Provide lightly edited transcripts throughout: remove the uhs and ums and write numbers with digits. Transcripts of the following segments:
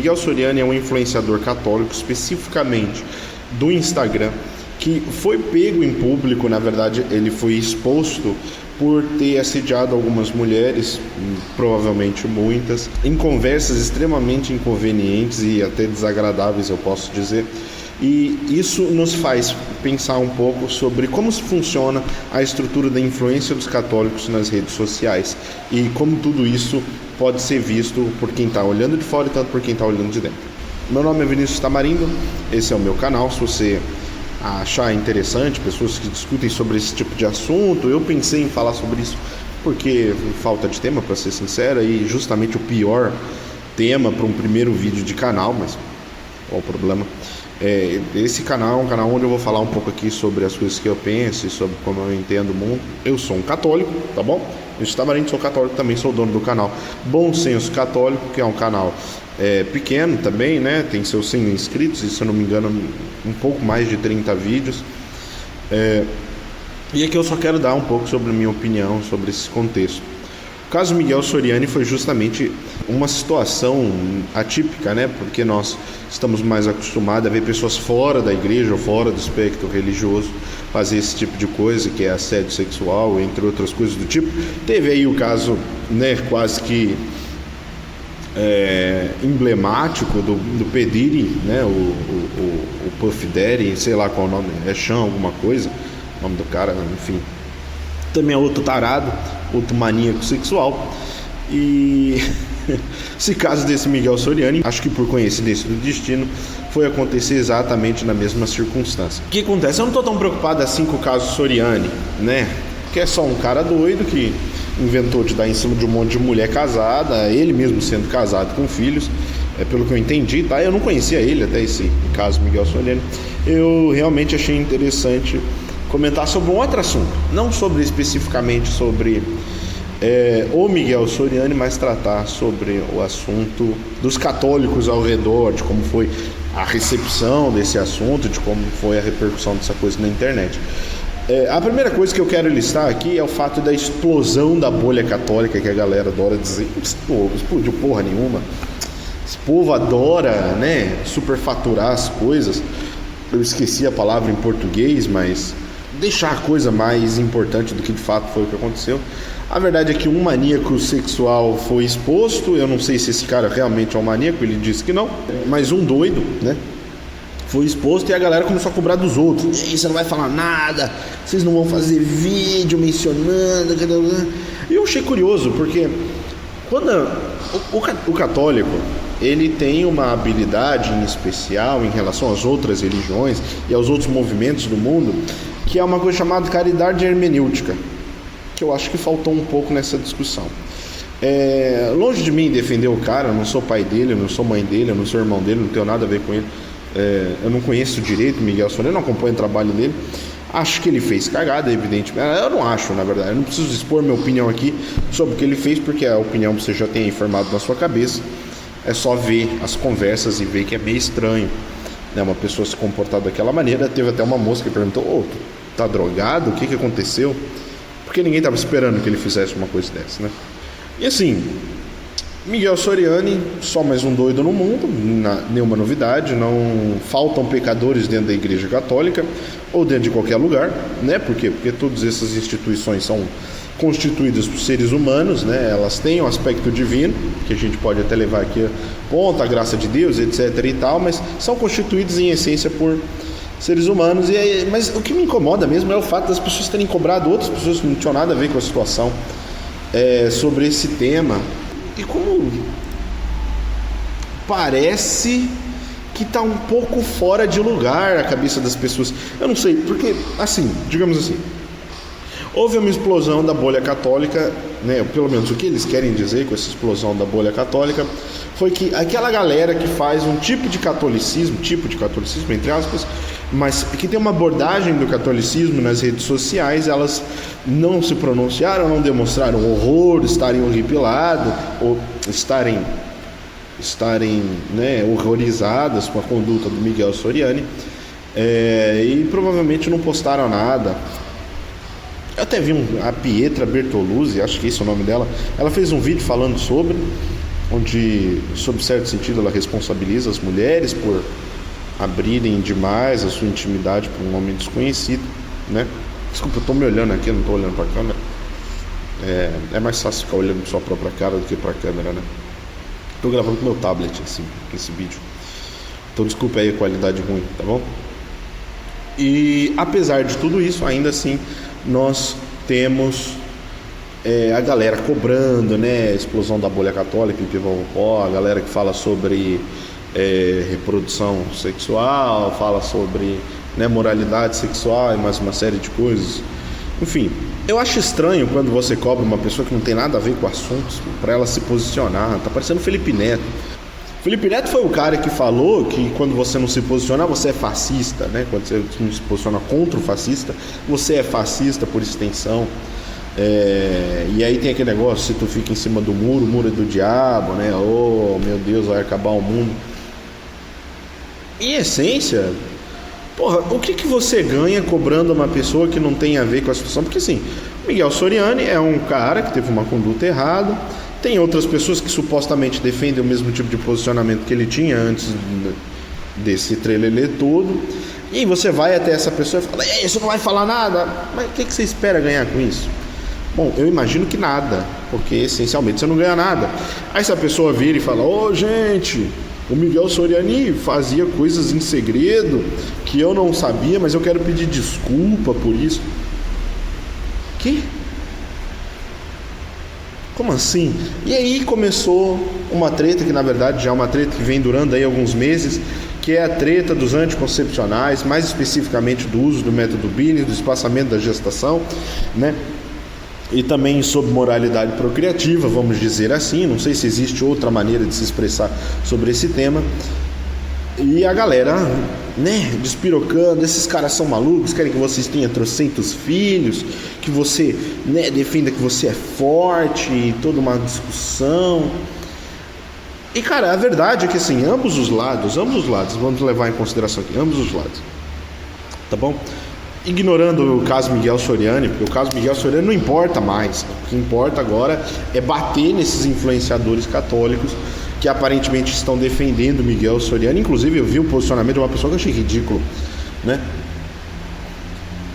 Miguel Soriani é um influenciador católico, especificamente do Instagram, que foi pego em público. Na verdade, ele foi exposto por ter assediado algumas mulheres, provavelmente muitas, em conversas extremamente inconvenientes e até desagradáveis, eu posso dizer. E isso nos faz pensar um pouco sobre como funciona a estrutura da influência dos católicos nas redes sociais e como tudo isso pode ser visto por quem está olhando de fora e tanto por quem está olhando de dentro. Meu nome é Vinícius Tamarindo, esse é o meu canal. Se você achar interessante, pessoas que discutem sobre esse tipo de assunto, eu pensei em falar sobre isso porque falta de tema, para ser sincero, e justamente o pior tema para um primeiro vídeo de canal, mas qual o problema? Esse canal é um canal onde eu vou falar um pouco aqui sobre as coisas que eu penso e sobre como eu entendo o mundo. Eu sou um católico, tá bom? Eu sou católico, também sou dono do canal Bom Senso Católico, que é um canal pequeno também, né? Tem seus 100 inscritos e, se eu não me engano, um pouco mais de 30 vídeos. E aqui eu só quero dar um pouco sobre a minha opinião sobre esse contexto. O caso Miguel Soriani foi justamente uma situação atípica, né? Porque nós estamos mais acostumados a ver pessoas fora da igreja ou fora do espectro religioso fazer esse tipo de coisa, que é assédio sexual, entre outras coisas do tipo. Teve aí o caso, né, quase que emblemático do P. Diddy, né? O Puff Daddy, sei lá qual o nome, Sean alguma coisa, o nome do cara, enfim. Também é outro tarado, outro maníaco sexual. E esse caso desse Miguel Soriani, acho que por coincidência do destino, foi acontecer exatamente na mesma circunstância. O que acontece? Eu não estou tão preocupado assim com o caso Soriani, né? Que é só um cara doido que inventou de dar em cima de um monte de mulher casada, ele mesmo sendo casado com filhos, pelo que eu entendi, tá? Eu não conhecia ele até esse caso Miguel Soriani. Eu realmente achei interessante comentar sobre um outro assunto, não sobre especificamente sobre o Miguel Soriani, mas tratar sobre o assunto dos católicos ao redor, de como foi a recepção desse assunto, de como foi a repercussão dessa coisa na internet. A primeira coisa que eu quero listar aqui é o fato da explosão da bolha católica, que a galera adora dizer. Explodiu porra nenhuma. Esse povo adora, né, superfaturar as coisas. Eu esqueci a palavra em português, mas deixar a coisa mais importante do que de fato foi o que aconteceu. A verdade é que um maníaco sexual foi exposto. Eu não sei se esse cara realmente é um maníaco, ele disse que não, mas um doido, né, foi exposto, e a galera começou a cobrar dos outros. E aí, você não vai falar nada, vocês não vão fazer vídeo mencionando. E eu achei curioso, porque quando o católico, ele tem uma habilidade em especial em relação às outras religiões e aos outros movimentos do mundo, que é uma coisa chamada caridade hermenêutica, que eu acho que faltou um pouco nessa discussão. Longe de mim defender o cara, eu não sou pai dele, eu não sou mãe dele, eu não sou irmão dele, não tenho nada a ver com ele. Eu não conheço direito o Miguel Soriani, não acompanho o trabalho dele. Acho que ele fez cagada, evidentemente. Eu não acho, na verdade. Eu não preciso expor minha opinião aqui sobre o que ele fez, porque a opinião você já tem informado na sua cabeça. É só ver as conversas e ver que é meio estranho, né, uma pessoa se comportar daquela maneira. Teve até uma moça que perguntou: tu tá drogado? O que aconteceu? Porque ninguém estava esperando que ele fizesse uma coisa dessa, né? E assim, Miguel Soriani, só mais um doido no mundo, nenhuma novidade. Não faltam pecadores dentro da Igreja Católica ou dentro de qualquer lugar, né? Por quê? Porque todas essas instituições são constituídas por seres humanos, né? Elas têm um aspecto divino, que a gente pode até levar aqui ponto, a graça de Deus, etc e tal, mas são constituídas em essência por seres humanos. Mas o que me incomoda mesmo é o fato das pessoas terem cobrado outras pessoas que não tinham nada a ver com a situação sobre esse tema. E como parece que está um pouco fora de lugar a cabeça das pessoas. Eu não sei, porque, assim, digamos assim, houve uma explosão da bolha católica, né? Pelo menos o que eles querem dizer com essa explosão da bolha católica foi que aquela galera que faz um tipo de catolicismo entre aspas, mas que tem uma abordagem do catolicismo nas redes sociais, elas não se pronunciaram, não demonstraram horror, estarem horripilados ou estarem, né, horrorizadas com a conduta do Miguel Soriani, e provavelmente não postaram nada. Eu até vi a Pietra Bertoluzzi, acho que esse é o nome dela, ela fez um vídeo falando sobre, onde, sob certo sentido, ela responsabiliza as mulheres por abrirem demais a sua intimidade para um homem desconhecido, né? Desculpa, eu estou me olhando aqui, eu não estou olhando para a câmera. É mais fácil ficar olhando para sua própria cara do que para a câmera, né? Estou gravando com meu tablet esse vídeo, então desculpa aí a qualidade ruim, tá bom? E apesar de tudo isso, ainda assim, nós temos a galera cobrando, né? Explosão da bolha católica, a galera que fala sobre reprodução sexual, fala sobre, né, moralidade sexual e mais uma série de coisas. Enfim, eu acho estranho quando você cobra uma pessoa que não tem nada a ver com o assunto para ela se posicionar. Tá parecendo Felipe Neto. Felipe Neto foi o cara que falou que quando você não se posicionar, você é fascista, né? Quando você não se posiciona contra o fascista, você é fascista por extensão. E aí tem aquele negócio, se tu fica em cima do muro, o muro é do diabo, né? Oh, meu Deus, vai acabar o mundo. Em essência, porra, o que você ganha cobrando uma pessoa que não tem a ver com a situação? Porque assim, Miguel Soriani é um cara que teve uma conduta errada, tem outras pessoas que supostamente defendem o mesmo tipo de posicionamento que ele tinha antes desse trelelê todo, e você vai até essa pessoa e fala, você não vai falar nada? Mas o que você espera ganhar com isso? Bom, eu imagino que nada, porque essencialmente você não ganha nada. Aí essa pessoa vira e fala, gente, o Miguel Soriani fazia coisas em segredo que eu não sabia, mas eu quero pedir desculpa por isso. Que? Como assim? E aí começou uma treta, que na verdade já é uma treta que vem durando aí alguns meses, que é a treta dos anticoncepcionais, mais especificamente do uso do método Bini, do espaçamento da gestação, né? E também sobre moralidade procriativa, vamos dizer assim. Não sei se existe outra maneira de se expressar sobre esse tema. E a galera, né, despirocando, esses caras são malucos, querem que vocês tenham trocentos filhos, que você, né, defenda que você é forte, e toda uma discussão. E cara, a verdade é que assim, ambos os lados, vamos levar em consideração aqui, ambos os lados, tá bom? Ignorando o caso Miguel Soriani, porque o caso Miguel Soriani não importa mais. O que importa agora é bater nesses influenciadores católicos que aparentemente estão defendendo Miguel Soriani. Inclusive eu vi o posicionamento de uma pessoa que eu achei ridículo, né?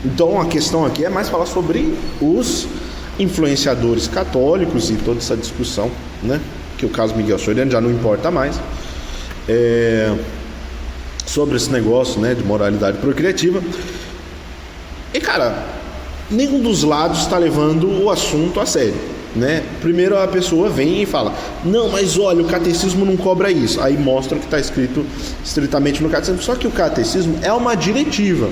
Então a questão aqui é mais falar sobre os influenciadores católicos e toda essa discussão, né? Que o caso Miguel Soriani já não importa mais, sobre esse negócio, né, de moralidade procriativa. E cara, nenhum dos lados está levando o assunto a sério, né? Primeiro a pessoa vem e fala, não, mas olha, o catecismo não cobra isso. Aí mostra o que está escrito estritamente no catecismo. Só que o catecismo é uma diretiva.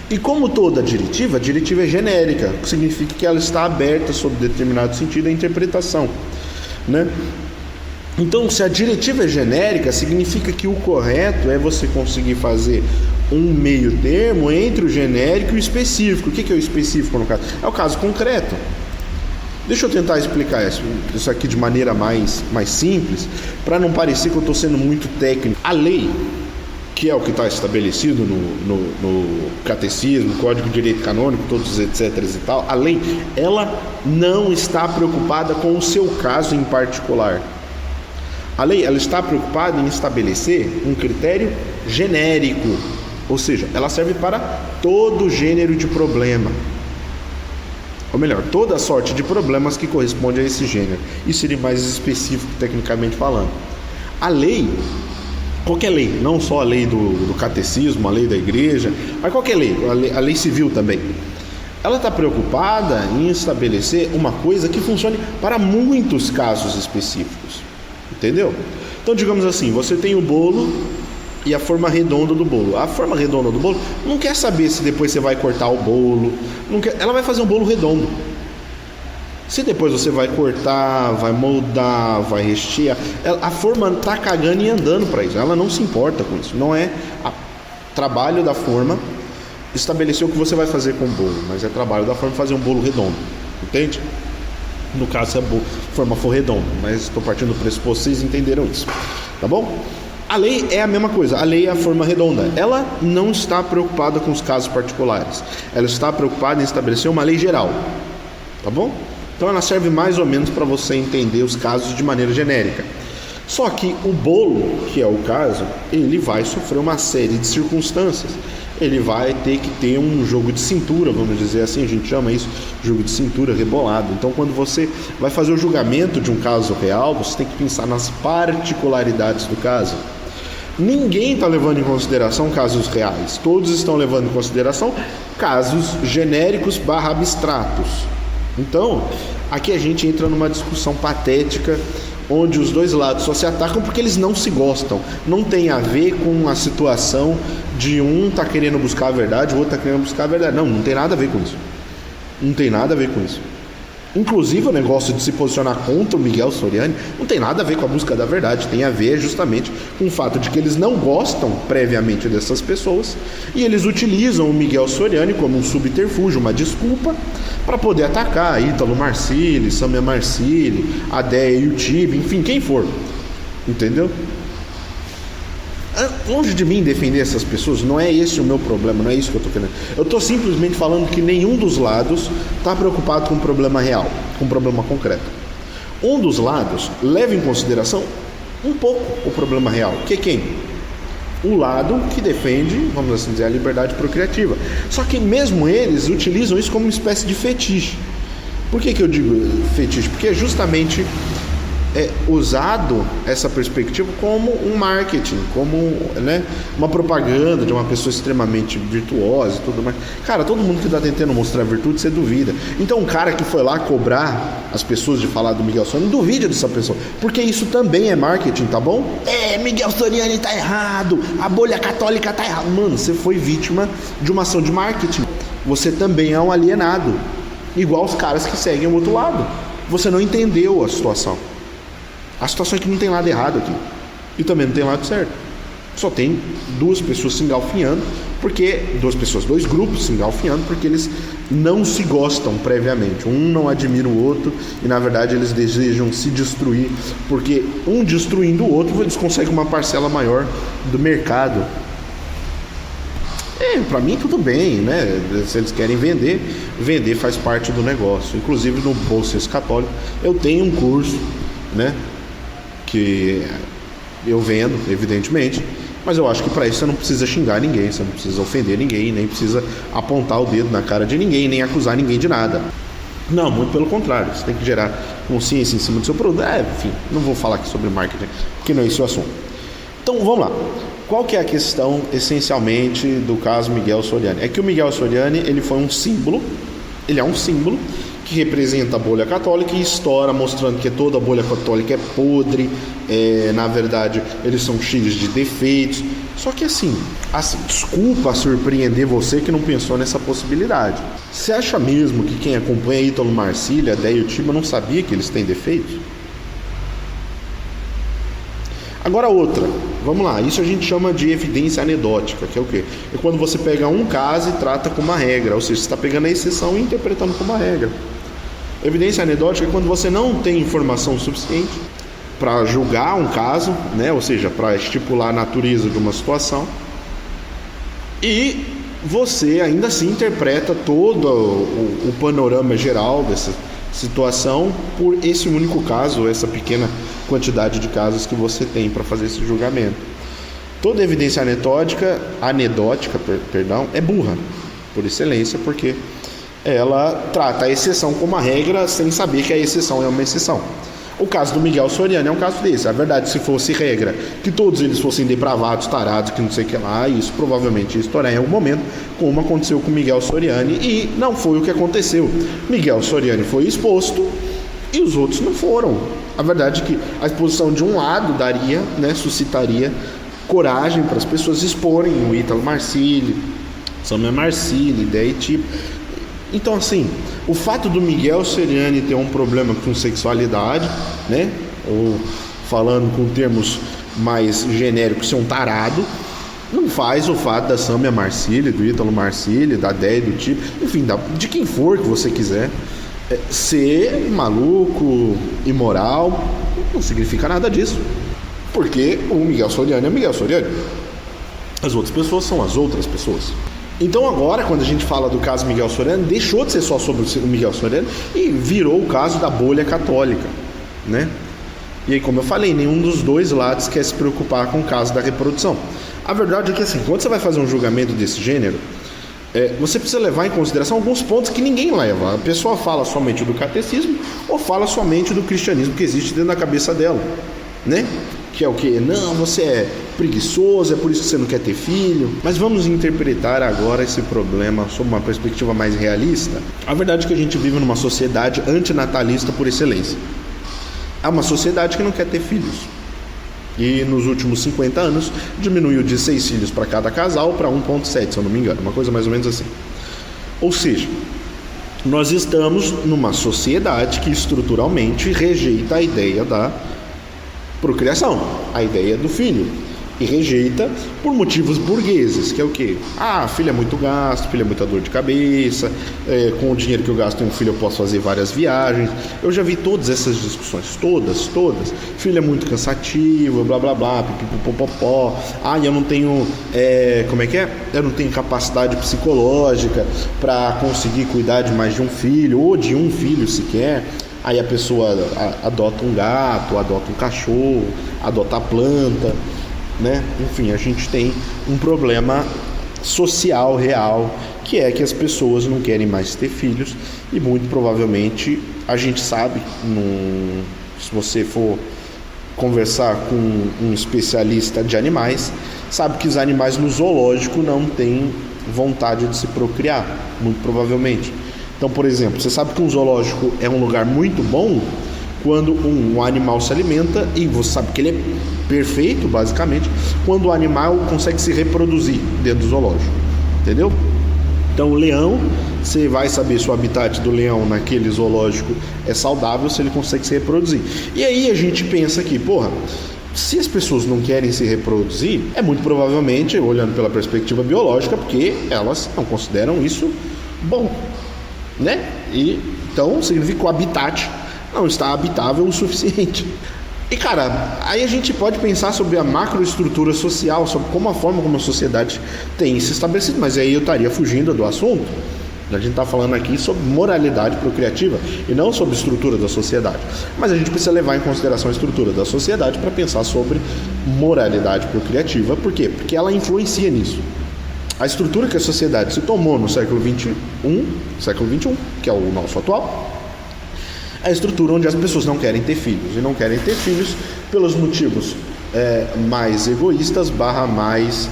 E como toda diretiva, a diretiva é genérica, o que significa que ela está aberta sob determinado sentido à interpretação, né? Então, se a diretiva é genérica, significa que o correto é você conseguir fazer um meio termo entre o genérico e o específico. O que é o específico no caso? É o caso concreto. Deixa eu tentar explicar isso aqui de maneira mais simples, para não parecer que eu estou sendo muito técnico. A lei, que é o que está estabelecido no catecismo, no Código de Direito Canônico, todos etc e tal, a lei, ela não está preocupada com o seu caso em particular. A lei, ela está preocupada em estabelecer um critério genérico, ou seja, ela serve para todo gênero de problema, ou melhor, toda sorte de problemas que corresponde a esse gênero. Isso seria mais específico tecnicamente falando. A lei, qualquer lei, não só a lei do catecismo, a lei da igreja, mas qualquer lei, a lei civil também, ela está preocupada em estabelecer uma coisa que funcione para muitos casos específicos, entendeu? Então, digamos assim, você tem o bolo e a forma redonda do bolo. A forma redonda do bolo não quer saber se depois você vai cortar o bolo, ela vai fazer um bolo redondo. Se depois você vai cortar, vai moldar, vai rechear, a forma está cagando e andando para isso. Ela não se importa com isso. Não é trabalho da forma estabelecer o que você vai fazer com o bolo, mas é trabalho da forma fazer um bolo redondo. Entende? No caso, se a forma for redonda, mas estou partindo do pressuposto, vocês entenderam isso. Tá bom? A lei é a mesma coisa, a lei é a forma redonda. Ela não está preocupada com os casos particulares. Ela está preocupada em estabelecer uma lei geral. Tá bom? Então ela serve mais ou menos para você entender os casos de maneira genérica. Só que o bolo, que é o caso, ele vai sofrer uma série de circunstâncias. Ele vai ter que ter um jogo de cintura, vamos dizer assim, a gente chama isso jogo de cintura rebolado. Então, quando você vai fazer o julgamento de um caso real, você tem que pensar nas particularidades do caso. Ninguém está levando em consideração casos reais, todos estão levando em consideração casos genéricos / abstratos. Então, aqui a gente entra numa discussão patética, onde os dois lados só se atacam porque eles não se gostam. Não tem a ver com a situação de um tá querendo buscar a verdade, o outro tá querendo buscar a verdade. Não tem nada a ver com isso. Não tem nada a ver com isso. Inclusive o negócio de se posicionar contra o Miguel Soriani não tem nada a ver com a busca da verdade, tem a ver justamente com o fato de que eles não gostam previamente dessas pessoas e eles utilizam o Miguel Soriani como um subterfúgio, uma desculpa para poder atacar Ítalo Marcilli, Samia Marcilli, Adéia Utibe, enfim, quem for, entendeu? Longe de mim defender essas pessoas, não é esse o meu problema, não é isso que eu estou querendo. Eu estou simplesmente falando que nenhum dos lados está preocupado com um problema real, com um problema concreto. Um dos lados leva em consideração um pouco o problema real, que é quem? O lado que defende, vamos assim dizer, a liberdade procriativa. Só que mesmo eles utilizam isso como uma espécie de fetiche. Por que eu digo fetiche? Porque é justamente usado essa perspectiva como um marketing, como, né, uma propaganda de uma pessoa extremamente virtuosa e tudo mais. Cara, todo mundo que está tentando mostrar virtude, você duvida. Então um cara que foi lá cobrar as pessoas de falar do Miguel Soriani, não duvide dessa pessoa, porque isso também é marketing, tá bom? Miguel Soriani tá errado, a bolha católica tá errada. Mano, você foi vítima de uma ação de marketing. Você também é um alienado, igual os caras que seguem o outro lado. Você não entendeu a situação. A situação é que não tem nada errado aqui e também não tem lado certo. Só tem duas pessoas se engalfinhando, dois grupos se engalfinhando porque eles não se gostam previamente. Um não admira o outro e na verdade eles desejam se destruir, porque um destruindo o outro eles conseguem uma parcela maior do mercado. Para mim tudo bem, né? Se eles querem vender faz parte do negócio. Inclusive no Bolsas Católico eu tenho um curso, né, que eu vendo, evidentemente, mas eu acho que para isso você não precisa xingar ninguém, você não precisa ofender ninguém, nem precisa apontar o dedo na cara de ninguém, nem acusar ninguém de nada. Não, muito pelo contrário, você tem que gerar consciência em cima do seu produto. Enfim, não vou falar aqui sobre marketing, porque não é esse o assunto. Então, vamos lá. Qual que é a questão, essencialmente, do caso Miguel Soriani? É que o Miguel Soriani, ele foi um símbolo, ele é um símbolo que representa a bolha católica e estoura mostrando que toda a bolha católica é podre, na verdade eles são cheios de defeitos. Só que assim, desculpa surpreender você que não pensou nessa possibilidade. Você acha mesmo que quem acompanha Ítalo Marcilli, Adéia Utiba não sabia que eles têm defeitos? Agora outra, vamos lá, isso a gente chama de evidência anedótica, que é o quê? É quando você pega um caso e trata como uma regra, ou seja, você está pegando a exceção e interpretando como uma regra. Evidência anedótica é quando você não tem informação suficiente para julgar um caso, né? Ou seja, para estipular a natureza de uma situação, e você ainda assim interpreta todo o panorama geral dessa situação por esse único caso, essa pequena quantidade de casos que você tem para fazer esse julgamento. Toda evidência anedótica, é burra, por excelência, porque ela trata a exceção como uma regra sem saber que a exceção é uma exceção. O caso do Miguel Soriani é um caso desse. A verdade, se fosse regra, que todos eles fossem depravados, tarados, que não sei o que lá, isso provavelmente ia estourar em algum momento, como aconteceu com Miguel Soriani, e não foi o que aconteceu. Miguel Soriani foi exposto e os outros não foram. A verdade é que a exposição de um lado daria, né, suscitaria coragem para as pessoas exporem o Ítalo Marcilli, Samia Marcilli, Adéia Utiba. Então, assim, o fato do Miguel Soriani ter um problema com sexualidade, né, ou falando com termos mais genéricos, ser um tarado, não faz o fato da Samia Marcilli, do Ítalo Marcilli, da Adéia Utiba, enfim, de quem for que você quiser, ser maluco, imoral. Não significa nada disso, porque o Miguel Soriani é Miguel Soriani, as outras pessoas são as outras pessoas. Então agora, quando a gente fala do caso Miguel Soriani, deixou de ser só sobre o Miguel Soriani e virou o caso da bolha católica, né? E aí, como eu falei, nenhum dos dois lados quer se preocupar com o caso da reprodução. A verdade é que, assim, quando você vai fazer um julgamento desse gênero, você precisa levar em consideração alguns pontos que ninguém leva. A pessoa fala somente do catecismo ou fala somente do cristianismo que existe dentro da cabeça dela, né? Que é o quê? Não, você é preguiçoso, é por isso que você não quer ter filho. Mas vamos interpretar agora esse problema sob uma perspectiva mais realista. A verdade é que a gente vive numa sociedade antinatalista por excelência. É uma sociedade que não quer ter filhos. E nos últimos 50 anos diminuiu de 6 filhos para cada casal para 1,7, se eu não me engano. Uma coisa mais ou menos assim. Ou seja, nós estamos numa sociedade que estruturalmente rejeita a ideia da procriação, a ideia do filho, e rejeita por motivos burgueses, que é o quê? Filho é muito gasto, filho é muita dor de cabeça, com o dinheiro que eu gasto em um filho eu posso fazer várias viagens. Eu já vi todas essas discussões, todas. Filho é muito cansativo, blá blá blá, pipipopopó. Eu não tenho, eu não tenho capacidade psicológica para conseguir cuidar de mais de um filho, ou de um filho sequer. Aí a pessoa adota um gato, adota um cachorro, adota a planta, né? Enfim, a gente tem um problema social real, que é que as pessoas não querem mais ter filhos, e muito provavelmente a gente sabe, se você for conversar com um especialista de animais, sabe que os animais no zoológico não têm vontade de se procriar, muito provavelmente. Então, por exemplo, você sabe que um zoológico é um lugar muito bom quando um animal se alimenta, e você sabe que ele é perfeito, basicamente, quando o animal consegue se reproduzir dentro do zoológico, entendeu? Então, o leão, você vai saber se o habitat do leão naquele zoológico é saudável, se ele consegue se reproduzir. E aí a gente pensa que, se as pessoas não querem se reproduzir, é muito provavelmente, olhando pela perspectiva biológica, porque elas não consideram isso bom, né? E então significa que o habitat não está habitável o suficiente. E cara, aí a gente pode pensar sobre a macroestrutura social, sobre como a forma como a sociedade tem se estabelecido, mas aí eu estaria fugindo do assunto. A gente está falando aqui sobre moralidade procriativa e não sobre estrutura da sociedade. Mas a gente precisa levar em consideração a estrutura da sociedade para pensar sobre moralidade procriativa. Por quê? Porque ela influencia nisso. A estrutura que a sociedade se tomou no século XXI, que é o nosso atual, é a estrutura onde as pessoas não querem ter filhos. E não querem ter filhos pelos motivos mais egoístas, mais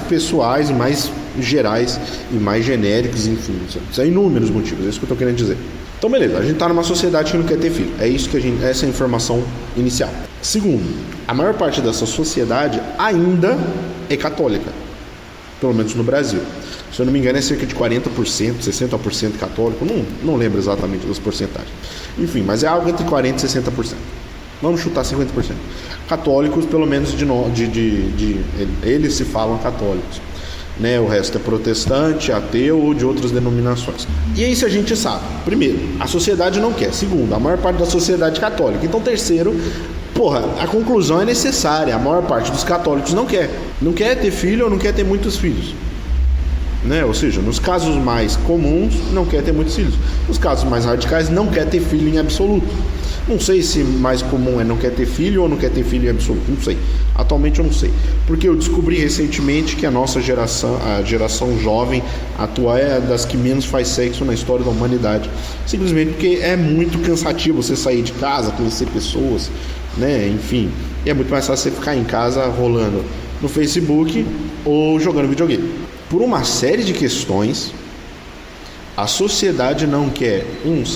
pessoais e mais gerais e mais genéricos, enfim. São inúmeros motivos, é isso que eu estou querendo dizer. Então, beleza, a gente está numa sociedade que não quer ter filho. Essa é a informação inicial. Segundo, a maior parte dessa sociedade ainda é católica, pelo menos no Brasil. Se eu não me engano, é cerca de 40%, 60% católico, não lembro exatamente das porcentagens. Enfim, mas é algo entre 40% e 60%. Vamos chutar 50%. Católicos, pelo menos eles se falam católicos, né? O resto é protestante, ateu ou de outras denominações. E aí, se a gente sabe, primeiro, a sociedade não quer. Segundo, a maior parte da sociedade é católica. Então, terceiro, a conclusão é necessária. A maior parte dos católicos não quer ter filho ou não quer ter muitos filhos, né? Ou seja, nos casos mais comuns não quer ter muitos filhos, nos casos mais radicais não quer ter filho em absoluto. Não sei se mais comum é não quer ter filho ou não quer ter filho em absoluto, não sei. Atualmente eu não sei, porque eu descobri recentemente que a nossa geração, a geração jovem atual, é das que menos faz sexo na história da humanidade, simplesmente porque é muito cansativo você sair de casa, conhecer pessoas, né? Enfim, e é muito mais fácil você ficar em casa rolando no Facebook ou jogando videogame. Por uma série de questões, a sociedade não quer,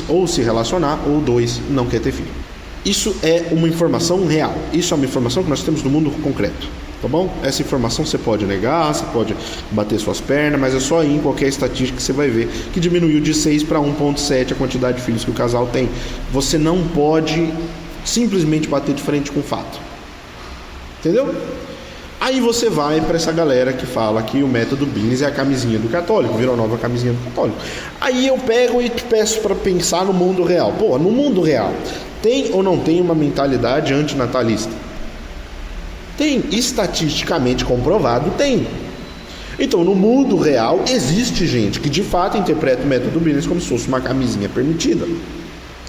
ou se relacionar, ou dois, não quer ter filho. Isso é uma informação real. Isso é uma informação que nós temos no mundo concreto, tá bom? Essa informação você pode negar, você pode bater suas pernas, mas é só ir em qualquer estatística que você vai ver que diminuiu de 6 para 1,7 a quantidade de filhos que o casal tem. Você não pode simplesmente bater de frente com o fato. Entendeu? Aí você vai para essa galera que fala que o método Billings é a camisinha do católico, virou a nova camisinha do católico. Aí eu pego e te peço para pensar no mundo real. No mundo real, tem ou não tem uma mentalidade antinatalista? Tem, estatisticamente comprovado, tem. Então, no mundo real, existe gente que de fato interpreta o método Billings como se fosse uma camisinha permitida.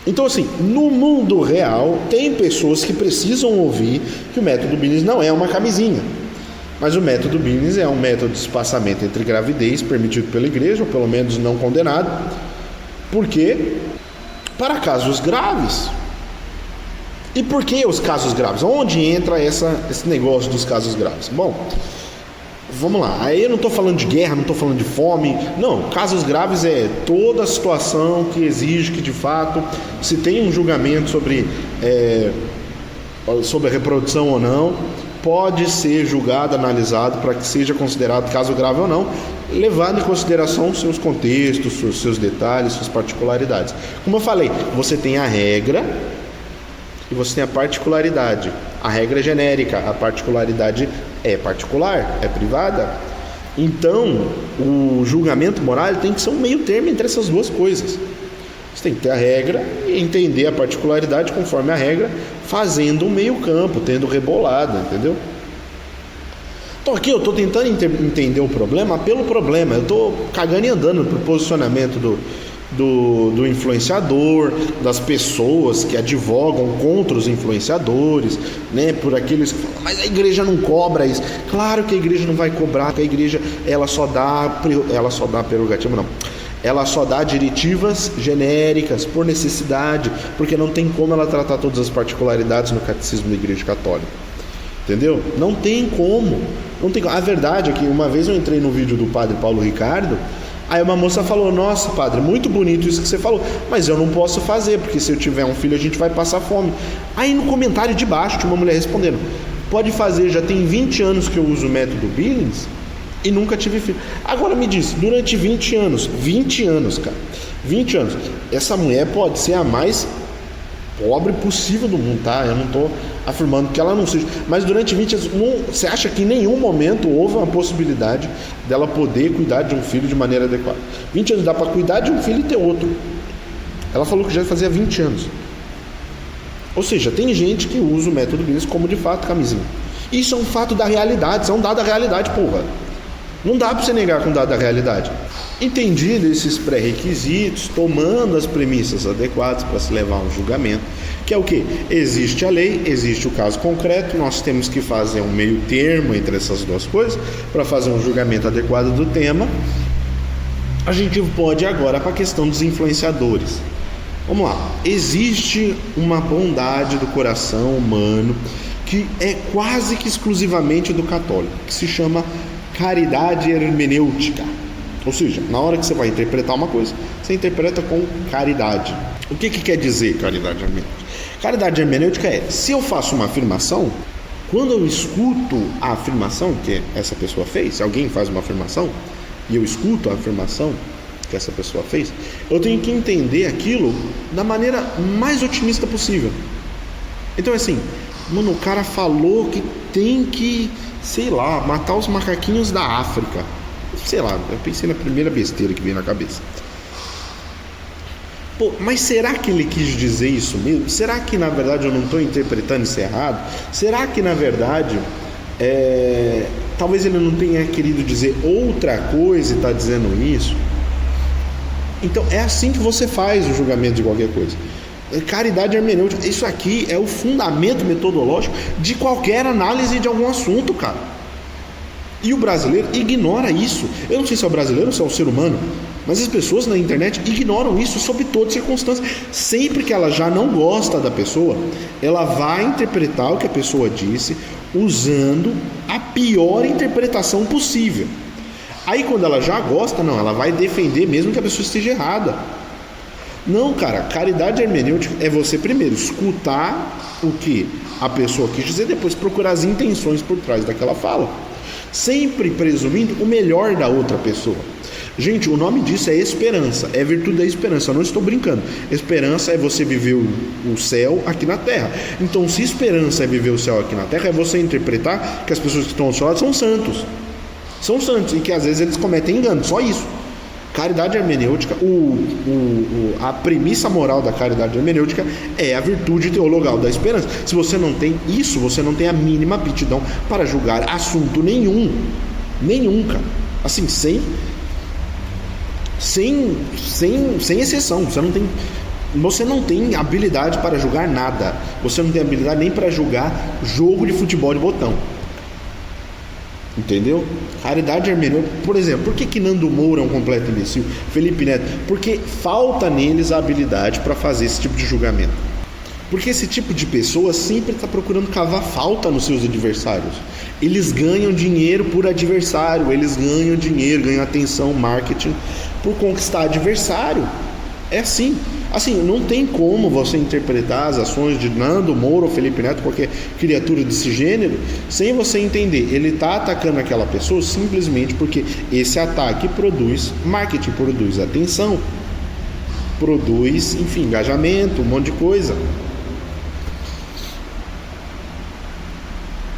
Então, assim, no mundo real, tem pessoas que precisam ouvir que o método Billings não é uma camisinha. Mas o método Billings é um método de espaçamento entre gravidez permitido pela igreja, ou pelo menos não condenado. Por quê? Para casos graves. E por que os casos graves? Onde entra esse negócio dos casos graves? Bom, vamos lá. Aí eu não estou falando de guerra, não estou falando de fome. Não, casos graves é toda a situação que exige que, de fato, se tem um julgamento sobre a reprodução ou não, pode ser julgado, analisado para que seja considerado caso grave ou não, levando em consideração os seus contextos, os seus detalhes, suas particularidades. Como eu falei, você tem a regra e você tem a particularidade. A regra é genérica, a particularidade é particular, é privada. Então, o julgamento moral tem que ser um meio termo entre essas duas coisas. Você tem que ter a regra e entender a particularidade conforme a regra, fazendo um meio campo, tendo rebolado, entendeu? Então aqui eu estou tentando entender o problema pelo problema. Eu estou cagando e andando pro posicionamento do influenciador, das pessoas que advogam contra os influenciadores, né? Por aqueles que falam, mas a igreja não cobra isso. Claro que a igreja não vai cobrar, porque a igreja ela só dá prerrogativa, não. Ela só dá diretivas genéricas por necessidade, porque não tem como ela tratar todas as particularidades no catecismo da Igreja Católica. Entendeu? Não tem como. A verdade é que uma vez eu entrei no vídeo do padre Paulo Ricardo, aí uma moça falou, nossa padre, muito bonito isso que você falou, mas eu não posso fazer, porque se eu tiver um filho a gente vai passar fome. Aí no comentário de baixo tinha uma mulher respondendo, pode fazer, já tem 20 anos que eu uso o método Billings e nunca tive filho. Agora me diz, durante 20 anos, cara, 20 anos, essa mulher pode ser a mais pobre possível do mundo, tá? Eu não estou afirmando que ela não seja, mas durante 20 anos, você acha que em nenhum momento houve uma possibilidade dela poder cuidar de um filho de maneira adequada? 20 anos dá para cuidar de um filho e ter outro. Ela falou que já fazia 20 anos. Ou seja, tem gente que usa o método Billings como de fato camisinha. Isso é um fato da realidade, isso é um dado da realidade, porra. Não dá para você negar com dado da realidade. Entendido esses pré-requisitos, tomando as premissas adequadas para se levar a um julgamento, que é o que? Existe a lei, existe o caso concreto, nós temos que fazer um meio termo entre essas duas coisas para fazer um julgamento adequado do tema. A gente pode agora para a questão dos influenciadores. Vamos lá. Existe uma bondade do coração humano que é quase que exclusivamente do católico, que se chama caridade hermenêutica. Ou seja, na hora que você vai interpretar uma coisa, você interpreta com caridade. O que quer dizer caridade hermenêutica? Caridade hermenêutica é, se eu faço uma afirmação, quando eu escuto a afirmação que essa pessoa fez, se alguém faz uma afirmação, e eu escuto a afirmação que essa pessoa fez, eu tenho que entender aquilo da maneira mais otimista possível. Então é assim, mano, o cara falou que tem que, sei lá, matar os macaquinhos da África. Sei lá, eu pensei na primeira besteira que veio na cabeça. Pô, mas será que ele quis dizer isso mesmo? Será que na verdade eu não estou interpretando isso errado? Será que na verdade talvez ele não tenha querido dizer outra coisa e está dizendo isso? Então é assim que você faz o julgamento de qualquer coisa. Caridade hermenêutica, isso aqui é o fundamento metodológico de qualquer análise de algum assunto, cara. E o brasileiro ignora isso. Eu não sei se é o brasileiro ou se é o ser humano, mas as pessoas na internet ignoram isso sob todas as circunstâncias. Sempre que ela já não gosta da pessoa, ela vai interpretar o que a pessoa disse usando a pior interpretação possível. Aí quando ela já gosta, não, ela vai defender mesmo que a pessoa esteja errada. Não, cara, caridade hermenêutica é você primeiro escutar o que a pessoa quis dizer, depois procurar as intenções por trás daquela fala, sempre presumindo o melhor da outra pessoa. Gente, o nome disso é esperança, é virtude da esperança, eu não estou brincando. Esperança é você viver o céu aqui na terra. Então, se esperança é viver o céu aqui na terra, é você interpretar que as pessoas que estão ao seu lado são santos. São santos, e que às vezes eles cometem engano, só isso. Caridade hermenêutica, a premissa moral da caridade hermenêutica é a virtude teologal da esperança. Se você não tem isso, você não tem a mínima aptidão para julgar assunto nenhum, cara. Assim, sem exceção, você não tem Você não tem habilidade para julgar nada. Você não tem habilidade nem para julgar jogo de futebol de botão. Entendeu? Caridade hermenêutica, por exemplo, por que Nando Moura é um completo imbecil? Felipe Neto, porque falta neles a habilidade para fazer esse tipo de julgamento. Porque esse tipo de pessoa sempre está procurando cavar falta nos seus adversários. Eles ganham dinheiro por adversário, eles ganham dinheiro, ganham atenção, marketing por conquistar adversário. É assim. Assim, não tem como você interpretar as ações de Nando Moura ou Felipe Neto, qualquer criatura desse gênero, sem você entender. Ele está atacando aquela pessoa simplesmente porque esse ataque produz marketing, produz atenção, produz, enfim, engajamento, um monte de coisa.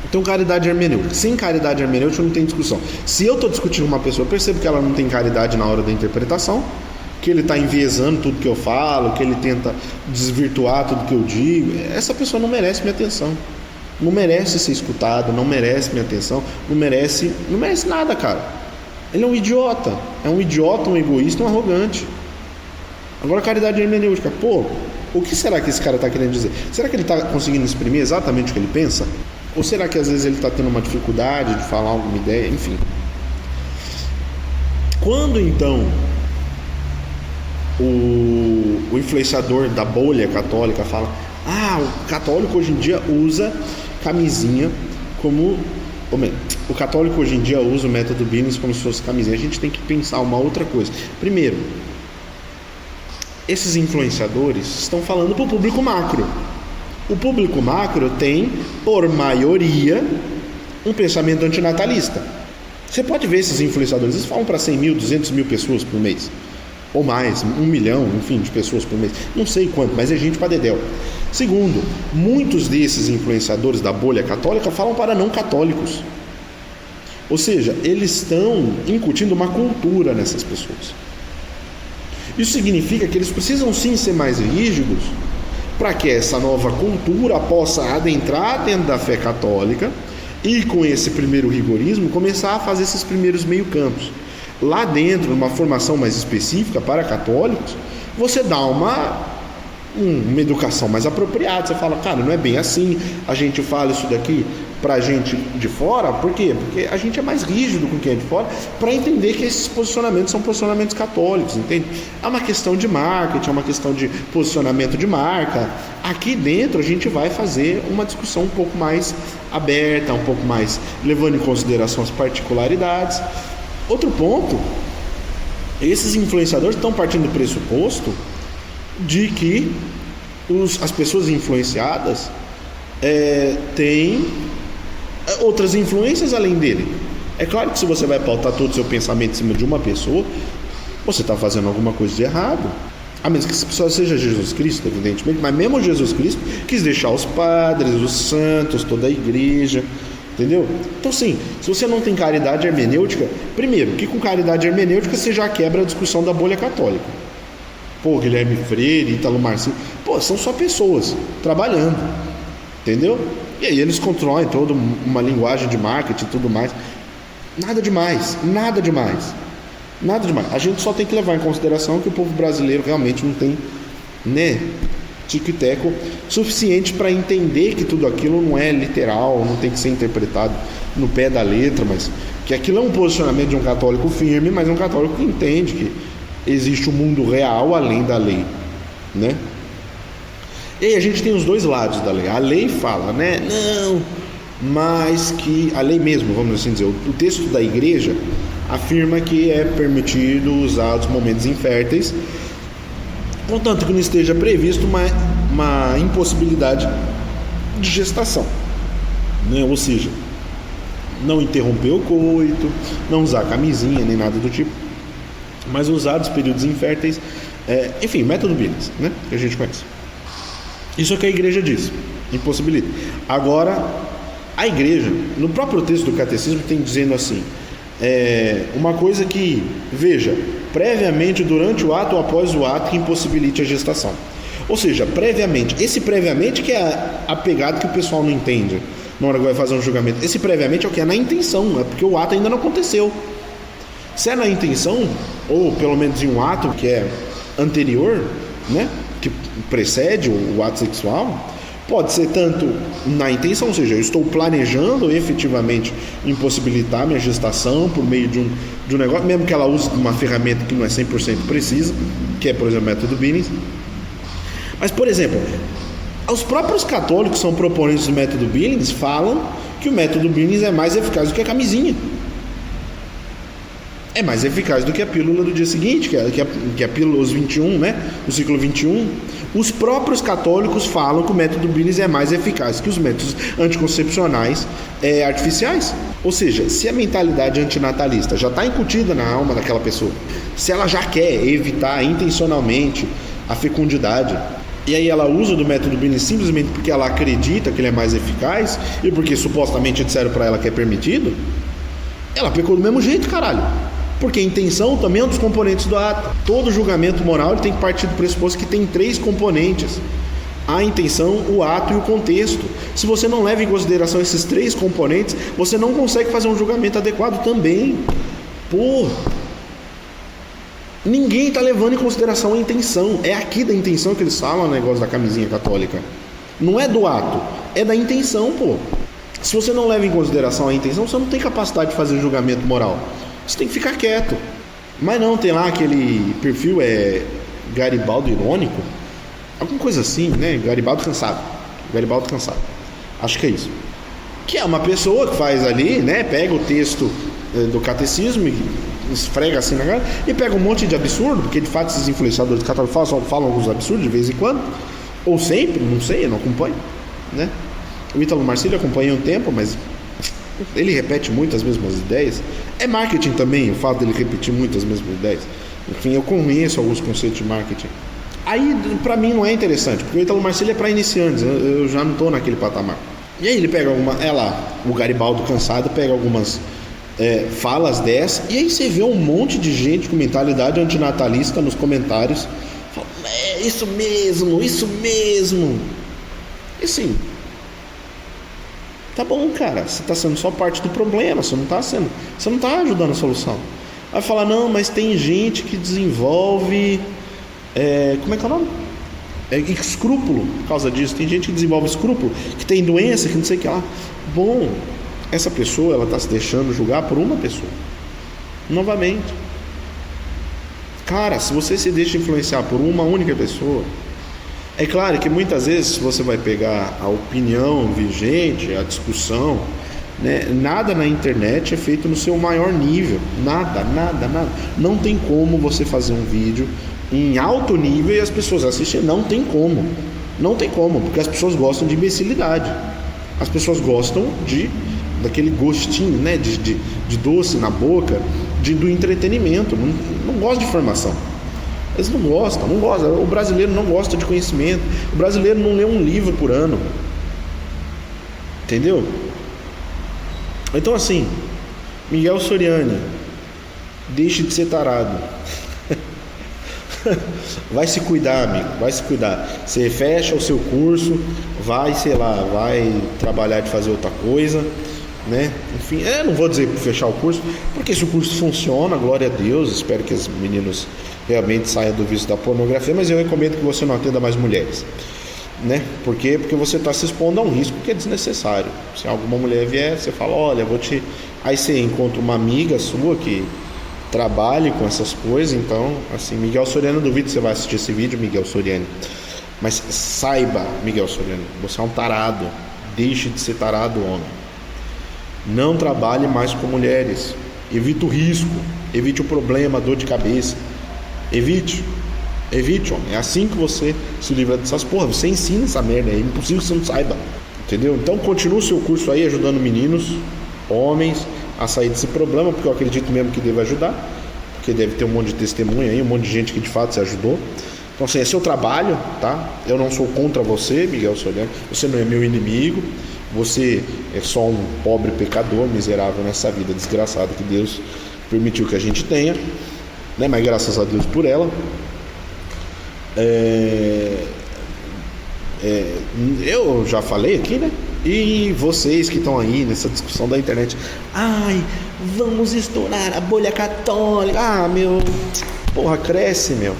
Então, caridade hermenêutica. Sem caridade hermenêutica não tem discussão. Se eu estou discutindo com uma pessoa, eu percebo que ela não tem caridade na hora da interpretação, que ele está enviesando tudo que eu falo, que ele tenta desvirtuar tudo que eu digo, essa pessoa não merece minha atenção, não merece ser escutado, não merece minha atenção, não merece nada, cara. Ele é um idiota, um egoísta, um arrogante. Agora, caridade hermenêutica, o que será que esse cara está querendo dizer? Será que ele está conseguindo exprimir exatamente o que ele pensa? Ou será que às vezes ele está tendo uma dificuldade de falar alguma ideia? Enfim. Quando então o influenciador da bolha católica fala: o católico hoje em dia usa camisinha como... o católico hoje em dia usa o método Billings como se fosse camisinha. A gente tem que pensar uma outra coisa. Primeiro, esses influenciadores estão falando para o público macro. O público macro tem, por maioria, um pensamento antinatalista. Você pode ver esses influenciadores, eles falam para 100 mil, 200 mil pessoas por mês, ou mais, 1 milhão, enfim, de pessoas por mês, não sei quanto, mas é gente para dedéu. Segundo, muitos desses influenciadores da bolha católica falam para não católicos, ou seja, eles estão incutindo uma cultura nessas pessoas. Isso significa que eles precisam sim ser mais rígidos para que essa nova cultura possa adentrar dentro da fé católica e, com esse primeiro rigorismo, começar a fazer esses primeiros meio-campos. Lá dentro, numa formação mais específica para católicos, você dá uma educação mais apropriada. Você fala: cara, não é bem assim, a gente fala isso daqui pra gente de fora. Por quê? Porque a gente é mais rígido com quem é de fora, para entender que esses posicionamentos são posicionamentos católicos, entende? É uma questão de marketing, é uma questão de posicionamento de marca. Aqui dentro a gente vai fazer uma discussão um pouco mais aberta, um pouco mais levando em consideração as particularidades. Outro ponto, esses influenciadores estão partindo do pressuposto de que as pessoas influenciadas têm outras influências além dele. É claro que se você vai pautar todo o seu pensamento em cima de uma pessoa, você está fazendo alguma coisa de errado. A menos que essa pessoa seja Jesus Cristo, evidentemente, mas mesmo Jesus Cristo quis deixar os padres, os santos, toda a igreja, entendeu? Então, sim, se você não tem caridade hermenêutica, primeiro, que com caridade hermenêutica você já quebra a discussão da bolha católica. Guilherme Freire, Ítalo Marcinho, são só pessoas trabalhando, entendeu? E aí eles constroem toda uma linguagem de marketing e tudo mais. Nada demais. A gente só tem que levar em consideração que o povo brasileiro realmente não tem, tic-teco suficiente para entender que tudo aquilo não é literal, não tem que ser interpretado no pé da letra, mas que aquilo é um posicionamento de um católico firme, mas um católico que entende que existe um mundo real além da lei, né? E aí a gente tem os dois lados da lei. A lei fala, não, mas que a lei mesmo, vamos assim dizer, o texto da igreja afirma que é permitido usar os momentos inférteis, contanto que não esteja previsto uma impossibilidade de gestação, né? Ou seja, não interromper o coito, não usar camisinha nem nada do tipo, mas usar os períodos inférteis, enfim, método Billings, né? Que a gente conhece. Isso é o que a igreja diz, impossibilita. Agora, a igreja, no próprio texto do catecismo, tem dizendo assim, uma coisa que, veja, previamente, durante o ato ou após o ato, que impossibilite a gestação. Ou seja, previamente, esse previamente que é a pegada que o pessoal não entende na hora que vai fazer um julgamento. Esse previamente é o que? É na intenção, é porque o ato ainda não aconteceu. Se é na intenção, ou pelo menos em um ato que é anterior, né? que precede o ato sexual, pode ser tanto na intenção, ou seja, eu estou planejando efetivamente impossibilitar minha gestação por meio de um negócio, mesmo que ela use uma ferramenta que não é 100% precisa, que é, por exemplo, o método Billings. Mas, por exemplo, os próprios católicos que são proponentes do método Billings falam que o método Billings é mais eficaz do que a camisinha. É mais eficaz do que a pílula do dia seguinte, que é a pílula os 21, né? O ciclo 21. Os próprios católicos falam que o método Billings é mais eficaz que os métodos anticoncepcionais artificiais. Ou seja, se a mentalidade antinatalista já está incutida na alma daquela pessoa, se ela já quer evitar intencionalmente a fecundidade, e aí ela usa do método Billings simplesmente porque ela acredita que ele é mais eficaz e porque supostamente disseram para ela que é permitido, ela pecou do mesmo jeito, caralho. Porque a intenção também é um dos componentes do ato. Todo julgamento moral ele tem que partir do pressuposto que tem 3 componentes: a intenção, o ato e o contexto. Se você não leva em consideração esses 3 componentes, você não consegue fazer um julgamento adequado também. Pô, ninguém está levando em consideração a intenção. É aqui da intenção que eles falam o negócio da camisinha católica. Não é do ato, é da intenção, pô. Se você não leva em consideração a intenção, você não tem capacidade de fazer julgamento moral. Você tem que ficar quieto. Mas não, tem lá aquele perfil Garibaldo irônico, alguma coisa assim, né? Garibaldo cansado. Acho que é isso. Que é uma pessoa que faz ali, né? Pega o texto do catecismo e esfrega assim na cara e pega um monte de absurdo, porque de fato esses influenciadores católicos falam alguns absurdos de vez em quando, ou sempre, não sei, eu não acompanho, né? O Ítalo Marcílio acompanha um tempo, mas ele repete muito as mesmas ideias. É marketing também, o fato dele repetir muito as mesmas ideias. Enfim, eu conheço alguns conceitos de marketing. Aí, pra mim, não é interessante, porque o Ítalo Marcílio é pra iniciantes, eu já não tô naquele patamar. E aí ele pega o Garibaldo cansado pega algumas falas dessas, e aí você vê um monte de gente com mentalidade antinatalista nos comentários, falando, isso mesmo. E assim, tá bom, cara, você tá sendo só parte do problema, você não tá ajudando a solução. Aí fala, não, mas tem gente que desenvolve como é que é o nome? Escrúpulo por causa disso. Tem gente que desenvolve escrúpulo, que tem doença, que não sei o que lá. Bom, essa pessoa, ela tá se deixando julgar por uma pessoa. Novamente, cara, se você se deixa influenciar por uma única pessoa, é claro que muitas vezes você vai pegar a opinião vigente, a discussão, né? Nada na internet é feito no seu maior nível. Nada. Não tem como você fazer um vídeo em alto nível e as pessoas assistem. Não tem como, porque as pessoas gostam de imbecilidade. As pessoas gostam daquele gostinho, né? de doce na boca, do entretenimento. Não gostam de informação. Eles não gostam. O brasileiro não gosta de conhecimento. O brasileiro não lê um livro por ano. Entendeu? Então assim, Miguel Soriani, deixe de ser tarado. Vai se cuidar, amigo. Vai se cuidar. Você fecha o seu curso, vai trabalhar de fazer outra coisa, né? Enfim, não vou dizer fechar o curso, porque se o curso funciona, glória a Deus, espero que os meninos realmente saiam do vício da pornografia, mas eu recomendo que você não atenda mais mulheres, né? Por quê? Porque você está se expondo a um risco que é desnecessário. Se alguma mulher vier, você fala, olha, aí você encontra uma amiga sua que trabalhe com essas coisas. Então, assim, Miguel Soriano, duvido que você vai assistir esse vídeo, Miguel Soriano, mas saiba, Miguel Soriano, você é um tarado. Deixe de ser tarado, homem. Não trabalhe mais com mulheres. Evite o risco, evite o problema, a dor de cabeça. Evite, homem. É assim que você se livra dessas porra. Você ensina essa merda, é impossível que você não saiba. Entendeu? Então continue o seu curso aí ajudando meninos, homens, a sair desse problema, porque eu acredito mesmo que deve ajudar, porque deve ter um monte de testemunha aí, um monte de gente que de fato se ajudou. Então assim, é seu trabalho, tá? Eu não sou contra você, Miguel Soriano, você não é meu inimigo, você é só um pobre pecador, miserável nessa vida desgraçada que Deus permitiu que a gente tenha, né? Mas graças a Deus por ela. Eu já falei aqui, né? E vocês que estão aí nessa discussão da internet, vamos estourar a bolha católica. Meu, porra, cresce, meu.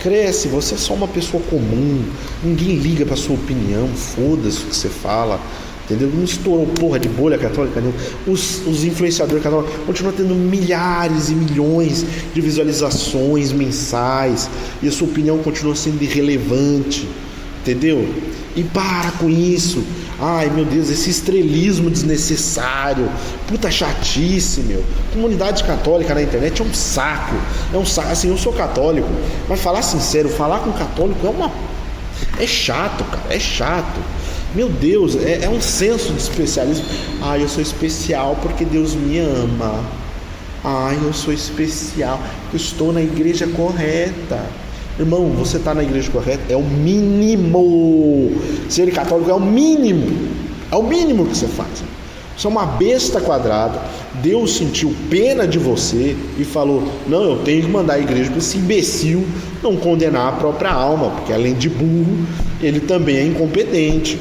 Cresce, você é só uma pessoa comum, ninguém liga pra sua opinião, foda-se o que você fala, entendeu? Não estourou porra de bolha católica nenhuma. Os influenciadores católicos continuam tendo milhares e milhões de visualizações mensais e a sua opinião continua sendo irrelevante, entendeu? E para com isso. Ai meu Deus, esse estrelismo desnecessário, puta chatice, meu. Comunidade católica na internet é um saco. É um saco. Assim, eu sou católico, mas falar sincero, falar com católico é chato, cara. É chato. Meu Deus, é um senso de especialismo. Eu sou especial porque Deus me ama. Eu sou especial porque eu estou na igreja correta. Irmão, você está na igreja correta, é o mínimo. Ser católico é o mínimo. É o mínimo que você faz. Você é uma besta quadrada. Deus sentiu pena de você e falou: não, eu tenho que mandar a igreja para esse imbecil não condenar a própria alma, porque além de burro, ele também é incompetente.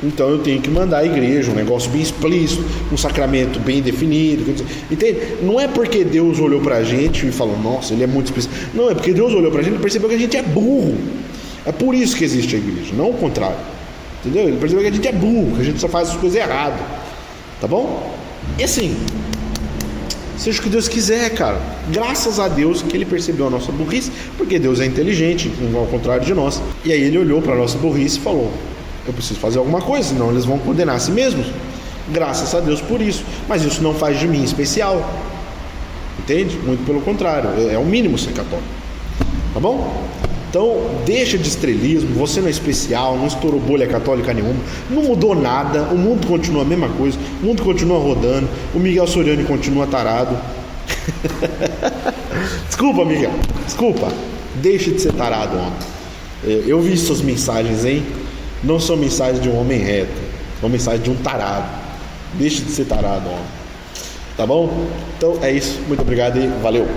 Então eu tenho que mandar a igreja, um negócio bem explícito, um sacramento bem definido, entende? Não é porque Deus olhou pra gente e falou: nossa, ele é muito especial. Não, é porque Deus olhou pra gente e percebeu que a gente é burro. É por isso que existe a igreja, não o contrário. Entendeu? Ele percebeu que a gente é burro, que a gente só faz as coisas erradas. Tá bom? E assim, seja o que Deus quiser, cara. Graças a Deus que ele percebeu a nossa burrice, porque Deus é inteligente, ao contrário de nós. E aí ele olhou pra nossa burrice e falou: eu preciso fazer alguma coisa, senão eles vão condenar a si mesmos. Graças a Deus por isso. Mas isso não faz de mim especial. Entende? Muito pelo contrário. É o mínimo ser católico. Tá bom? Então, deixa de estrelismo. Você não é especial, não estourou bolha católica nenhuma. Não mudou nada. O mundo continua a mesma coisa. O mundo continua rodando. O Miguel Soriano continua tarado. Desculpa, Miguel. Desculpa. Deixa de ser tarado, homem. Eu vi suas mensagens, hein? Não são mensagens de um homem reto, são mensagens de um tarado. Deixe de ser tarado, ó. Tá bom? Então é isso. Muito obrigado e valeu.